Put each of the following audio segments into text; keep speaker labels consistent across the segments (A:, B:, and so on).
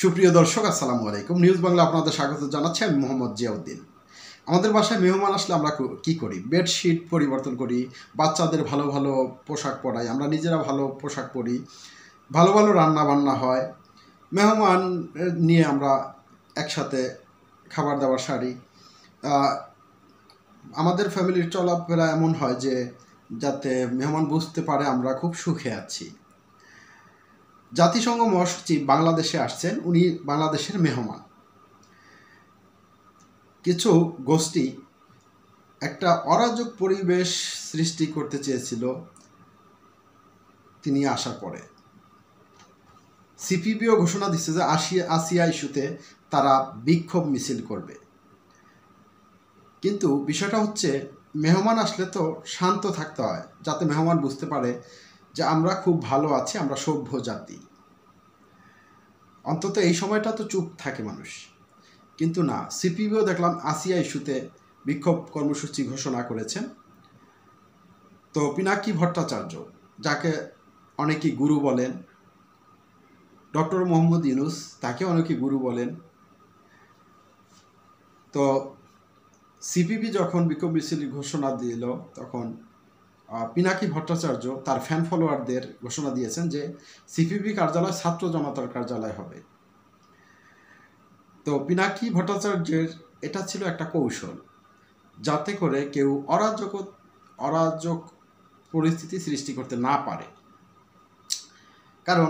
A: সুপ্রিয় দর্শক, আসসালামু আলাইকুম। নিউজ বাংলা আপনাদের স্বাগত জানাচ্ছি। আমি মোহাম্মদ জিয়াউদ্দিন। আমাদের বাসায় মেহমান আসলে আমরা কি করি? বেডশিট পরিবর্তন করি, বাচ্চাদের ভালো ভালো পোশাক পরাই, আমরা নিজেরা ভালো পোশাক পরি, ভালো ভালো রান্না বান্না হয়, মেহমান নিয়ে আমরা একসাথে খাবার দাবার সারি। আমাদের ফ্যামিলির চলাফেরা এমন হয় যে যাতে মেহমান বুঝতে পারে আমরা খুব সুখে আছি। জাতিসংঘ মহাসচিব বাংলাদেশে আসছেন, উনি বাংলাদেশের মেহমান। কিছু গোষ্ঠী একটা অরাজক পরিবেশ সৃষ্টি করতে চেয়েছিল তিনি আসার পরে। সিপিবিও ঘোষণা দিচ্ছে যে আসিয়া ইস্যুতে তারা বিক্ষোভ মিছিল করবে। কিন্তু বিষয়টা হচ্ছে, মেহমান আসলে তো শান্ত থাকতে হয়, যাতে মেহমান বুঝতে পারে যে আমরা খুব ভালো আছি, আমরা সভ্য জাতি। অন্তত এই সময়টা তো চুপ থাকে মানুষ। কিন্তু না, সিপিবিও দেখলাম আসিয়া ইস্যুতে বিক্ষোভ কর্মসূচি ঘোষণা করেছেন। তো পিনাকি ভট্টাচার্য, যাকে অনেকেই গুরু বলেন, ডক্টর মোহাম্মদ ইউনূস, তাকে অনেকে গুরু বলেন। তো সিপিবি যখন বিক্ষোভ মিছিল ঘোষণা দিল, তখন পিনাকি ভট্টাচার্য তার ফ্যান ফলোয়ারদের ঘোষণা দিয়েছেন যে সিপিবি কার্যালয় ছাত্র জনতার কার্যালয় হবে। তো পিনাকি ভট্টাচার্যের এটা ছিল একটা কৌশল, যাতে করে কেউ অরাজক পরিস্থিতি সৃষ্টি করতে না পারে। কারণ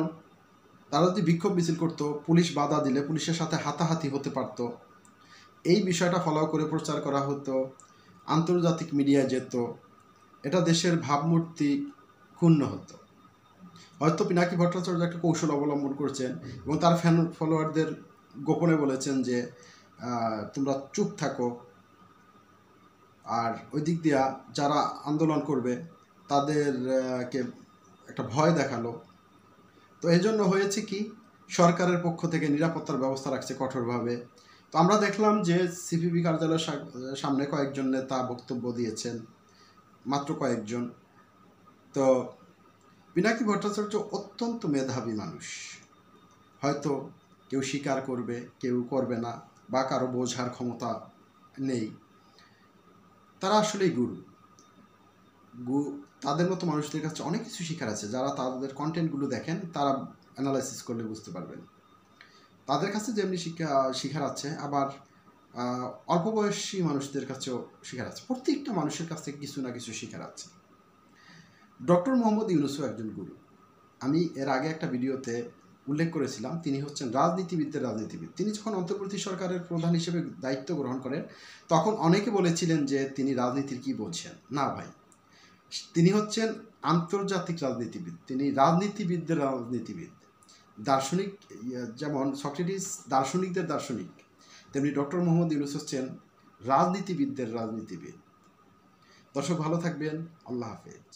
A: তারা যদি বিক্ষোভ মিছিল করতো, পুলিশ বাধা দিলে পুলিশের সাথে হাতাহাতি হতে পারত। এই বিষয়টা ফলো করে প্রচার করা হতো, আন্তর্জাতিক মিডিয়ায় যেত, এটা দেশের ভাবমূর্তি ক্ষুণ্ণ হতো। হয়তো পিনাকি ভট্টাচার্য একটা কৌশল অবলম্বন করছেন এবং তার ফ্যান ফলোয়ারদের গোপনে বলেছেন যে তোমরা চুপ থাকো, আর ওই দিক দিয়া যারা আন্দোলন করবে তাদেরকে একটা ভয় দেখালো। তো এই জন্য হয়েছে কি, সরকারের পক্ষ থেকে নিরাপত্তার ব্যবস্থা রাখছে কঠোরভাবে। তো আমরা দেখলাম যে সিপিবি কার্যালয়ের সামনে কয়েকজন নেতা বক্তব্য দিয়েছেন, মাত্র কয়েকজন। তো পিনাকি ভট্টাচার্য অত্যন্ত মেধাবী মানুষ, হয়তো কেউ স্বীকার করবে, কেউ করবে না, বা কারো বোঝার ক্ষমতা নেই। তারা আসলেই গুরু। তাদের মতো মানুষদের কাছে অনেক কিছু শেখার আছে। যারা তাদের কন্টেন্টগুলো দেখেন, তারা অ্যানালাইসিস করলে বুঝতে পারবেন তাদের কাছে যেমনি শেখার আছে, আবার অল্প বয়সী মানুষদের কাছেও শেখার আছে। প্রত্যেকটা মানুষের কাছ থেকে কিছু না কিছু শেখার আছে। ডক্টর মোহাম্মদ ইউনূসও একজন গুরু। আমি এর আগে একটা ভিডিওতে উল্লেখ করেছিলাম, তিনি হচ্ছেন রাজনীতিবিদদের রাজনীতিবিদ। তিনি যখন অন্তর্বর্তী সরকারের প্রধান হিসেবে দায়িত্ব গ্রহণ করেন, তখন অনেকে বলেছিলেন যে তিনি রাজনীতির কি বোঝেন। না ভাই, তিনি হচ্ছেন আন্তর্জাতিক রাজনীতিবিদ, তিনি রাজনীতিবিদদের রাজনীতিবিদ। দার্শনিক, যেমন সক্রেটিস দার্শনিকদের দার্শনিক, তেমনি ডক্টর মোহাম্মদ ইউনূস হচ্ছেন রাজনীতিবিদদের রাজনীতিবিদ। দর্শক, ভালো থাকবেন। আল্লাহ হাফেজ।